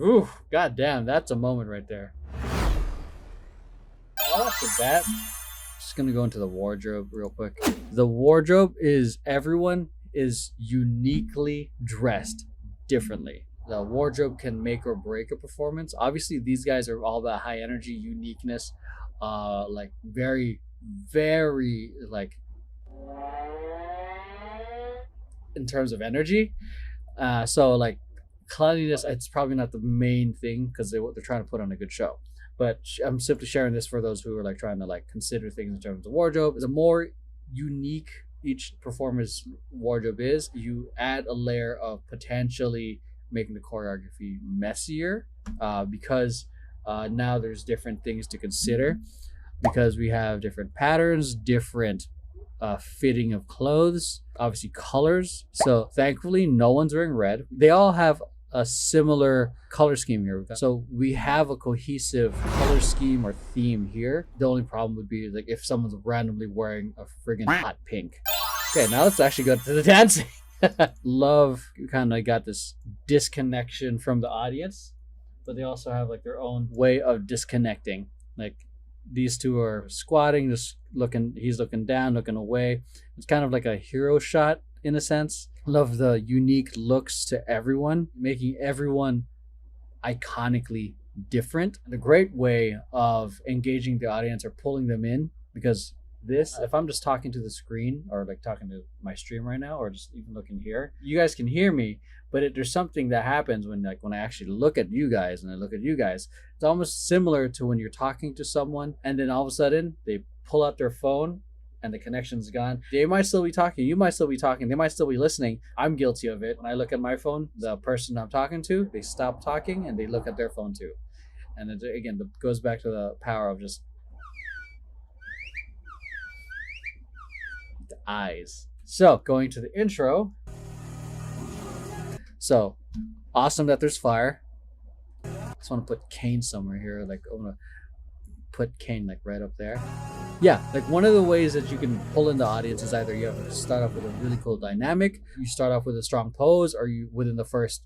Oof, god damn, that's a moment right there. Right off the bat, just gonna go into the wardrobe real quick. The wardrobe is everyone is uniquely dressed differently. The wardrobe can make or break a performance. Obviously, these guys are all about high energy, uniqueness, like very, very like in terms of energy. So like cleanliness, it's probably not the main thing because they're trying to put on a good show. But I'm simply sharing this for those who are like trying to like consider things in terms of wardrobe. The more unique each performer's wardrobe is, you add a layer of potentially making the choreography messier because now there's different things to consider because we have different patterns, different fitting of clothes, obviously colors. So thankfully, no one's wearing red. They all have a similar color scheme here. So we have a cohesive color scheme or theme here. The only problem would be like if someone's randomly wearing a friggin' hot pink. Okay, now let's actually go to the dancing. Love kind of got this disconnection from the audience, but they also have like their own way of disconnecting. Like these two are squatting, just looking, he's looking down, looking away. It's kind of like a hero shot in a sense. Love the unique looks to everyone, making everyone iconically different. And a great way of engaging the audience or pulling them in, because this, if I'm just talking to the screen or like talking to my stream right now, or just even looking here, you guys can hear me, but there's something that happens when I actually look at you guys and I look at you guys. It's almost similar to when you're talking to someone and then all of a sudden they pull out their phone and the connection's gone. They might still be talking, you might still be talking, they might still be listening. I'm guilty of it. When I look at my phone, the person I'm talking to, they stop talking and they look at their phone too. And it, again, it goes back to the power of just the eyes. So going to the intro. So awesome that there's fire. I just want to put Kane somewhere here. Like I want to put Kane like right up there. Yeah, like one of the ways that you can pull in the audience is either you have to start off with a really cool dynamic, you start off with a strong pose, or you within the first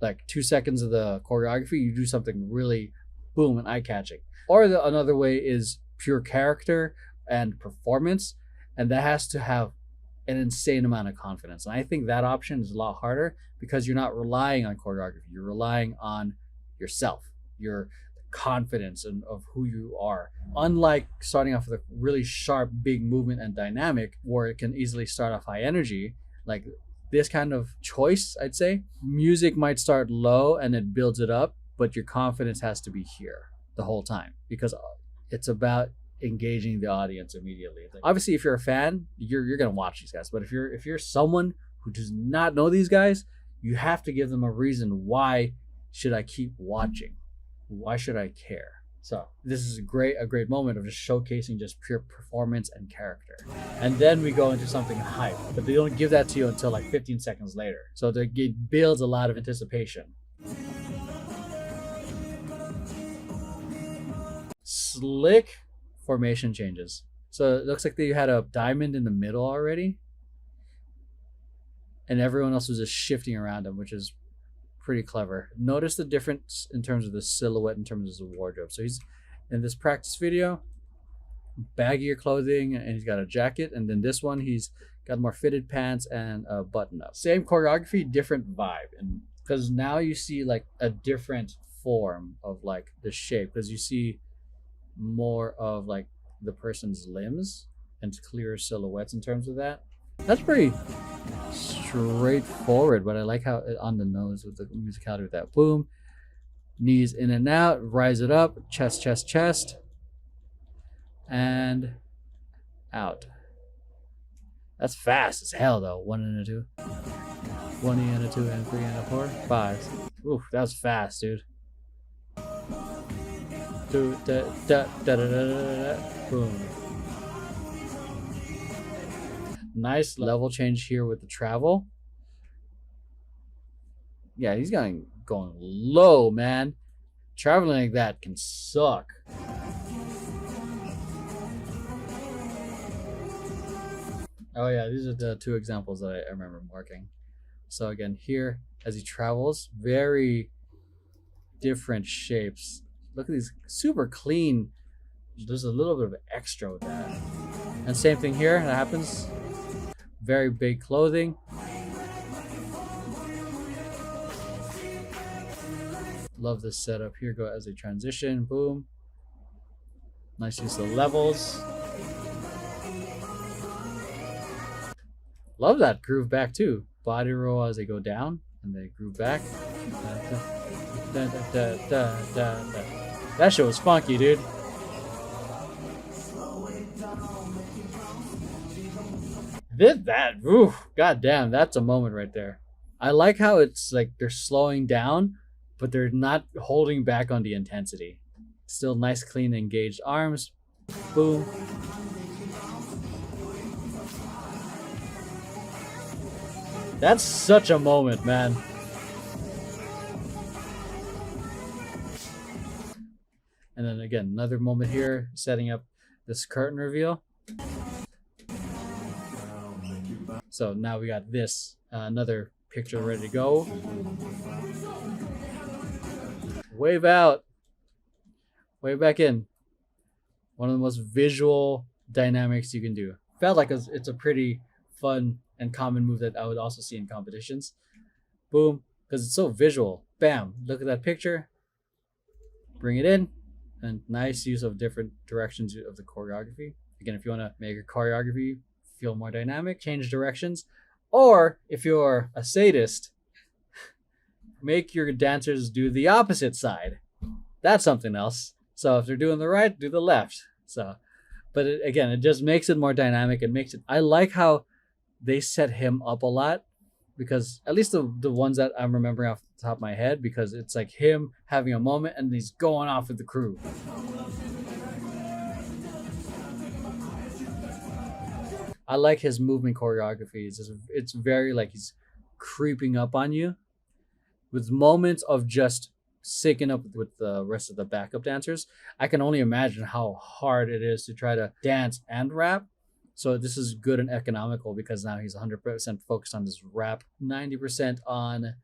like 2 seconds of the choreography, you do something really boom and eye-catching. Or another way is pure character and performance, and that has to have an insane amount of confidence. And I think that option is a lot harder because you're not relying on choreography, you're relying on yourself, your confidence of who you are. Unlike starting off with a really sharp, big movement and dynamic, where it can easily start off high energy, like this kind of choice, I'd say, music might start low and it builds it up, but your confidence has to be here the whole time because it's about engaging the audience immediately. Like, obviously, if you're a fan, you're gonna watch these guys. But if you're someone who does not know these guys, you have to give them a reason. Why should I keep watching? Why should I care? So this is a great moment of just showcasing just pure performance and character. And then we go into something hype, but they don't give that to you until like 15 seconds later. So it builds a lot of anticipation. Slick formation changes. So it looks like they had a diamond in the middle already, and everyone else was just shifting around them, which is pretty clever. Notice the difference in terms of the silhouette, in terms of the wardrobe. So he's in this practice video, baggier clothing, and he's got a jacket. And then this one, he's got more fitted pants and a button up. Same choreography, different vibe. And because now you see like a different form of like the shape, because you see more of like the person's limbs and clearer silhouettes in terms of that. That's pretty straightforward, but I like how it on the nose with the musicality with that boom, knees in and out, rise it up, chest, chest, chest, and out. That's fast as hell though. 1 and a 2, 1 and a 2 and 3 and a 4, 5. Oof, that was fast, dude. Boom. Nice level change here with the travel. Yeah, he's going low, man. Traveling like that can suck. Oh yeah, these are the 2 examples that I remember marking. So again, here as he travels, very different shapes. Look at these super clean. There's a little bit of extra with that. And same thing here, that happens. Very big clothing. Love this setup here. Go as they transition. Boom. Nice use of levels. Love that groove back too. Body roll as they go down and they groove back. That shit was funky, dude. Ooh, god damn, that's a moment right there. I like how it's like they're slowing down, but they're not holding back on the intensity. Still nice, clean, engaged arms. Boom. That's such a moment, man. And then again, another moment here, setting up this curtain reveal. So now we got this, another picture ready to go. Wave out. Wave back in. One of the most visual dynamics you can do. Felt like it's a pretty fun and common move that I would also see in competitions. Boom, because it's so visual. Bam, look at that picture. Bring it in. And nice use of different directions of the choreography. Again, if you want to make your choreography feel more dynamic, change directions. Or if you're a sadist, make your dancers do the opposite side. That's something else. So if they're doing the right, do the left. So, but again, it just makes it more dynamic. It makes it. I like how they set him up a lot, because at least the ones that I'm remembering off the top of my head, because it's like him having a moment and he's going off with the crew. I like his movement choreography. It's very like he's creeping up on you with moments of just syncing up with the rest of the backup dancers. I can only imagine how hard it is to try to dance and rap. So this is good and economical, because now he's 100% focused on this rap, 90% on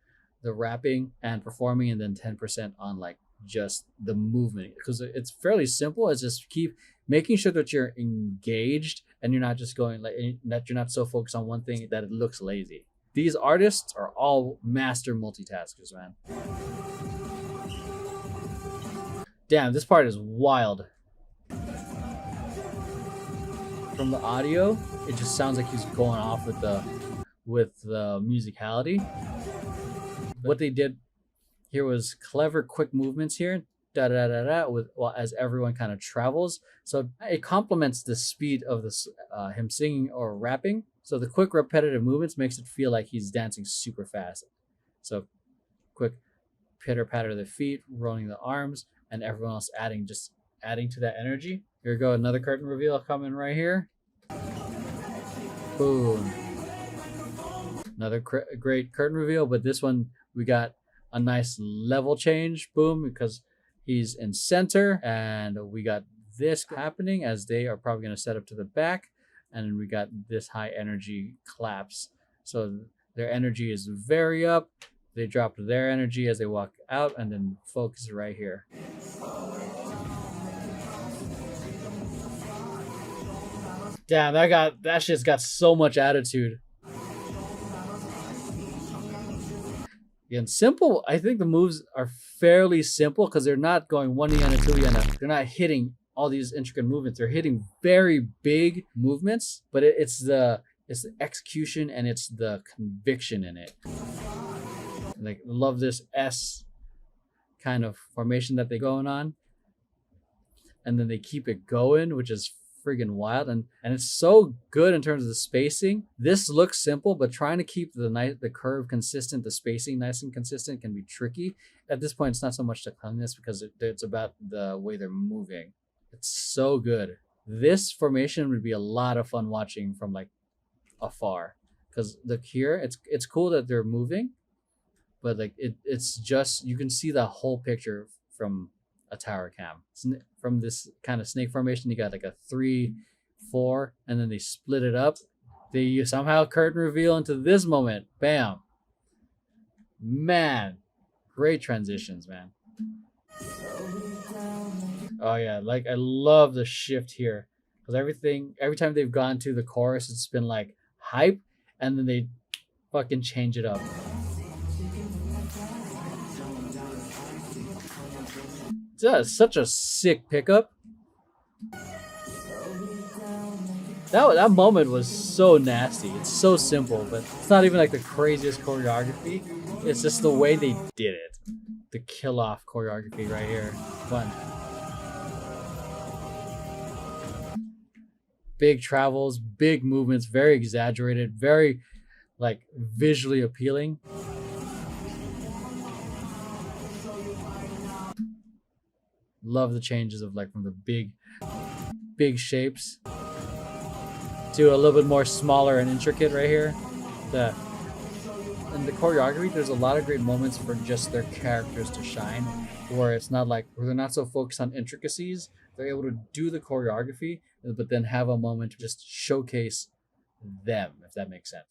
the rapping and performing, and then 10% on like just the movement. Because it's fairly simple. It's just keep making sure that you're engaged and you're not just going like that. You're not so focused on one thing that it looks lazy. These artists are all master multitaskers, man. Damn, this part is wild. From the audio, it just sounds like he's going off with the musicality. What they did here was clever, quick movements here, da da da da, with as everyone kind of travels. So it complements the speed of this him singing or rapping. So the quick, repetitive movements makes it feel like he's dancing super fast. So quick pitter patter of the feet, rolling the arms, and everyone else adding to that energy. Here we go, another curtain reveal coming right here. Boom. Another great curtain reveal, but this one we got a nice level change. Boom, because he's in center, and we got this happening as they are probably going to set up to the back, and we got this high energy claps. So their energy is very up. They drop their energy as they walk out, and then focus right here. Damn, that shit's got so much attitude. Again, simple. I think the moves are fairly simple because they're not going 1 yana, 2 yana. They're not hitting all these intricate movements. They're hitting very big movements, but it's the execution and it's the conviction in it. Like, love this S kind of formation that they're going on, and then they keep it going, which is friggin' wild, and it's so good in terms of the spacing. This looks simple, but trying to keep the curve consistent, the spacing nice and consistent, can be tricky. At this point, it's not so much the cleanliness, because it's about the way they're moving. It's so good. This formation would be a lot of fun watching from like afar, because look here, it's cool that they're moving, but like it's just, you can see the whole picture from a tower cam. From this kind of snake formation, you got like a 3-4, and then they split it up. They somehow curtain reveal into this moment. Bam. Man, great transitions, man. Oh yeah, like I love the shift here because every time they've gone to the chorus, it's been like hype, and then they fucking change it up. It's such a sick pickup. That moment was so nasty. It's so simple, but it's not even like the craziest choreography. It's just the way they did it. The kill off choreography right here. One. Big travels, big movements, very exaggerated, very like visually appealing. Love the changes of like from the big shapes to a little bit more smaller and intricate right here. The and the choreography, there's a lot of great moments for just their characters to shine, where it's not like where they're not so focused on intricacies. They're able to do the choreography, but then have a moment to just showcase them, if that makes sense.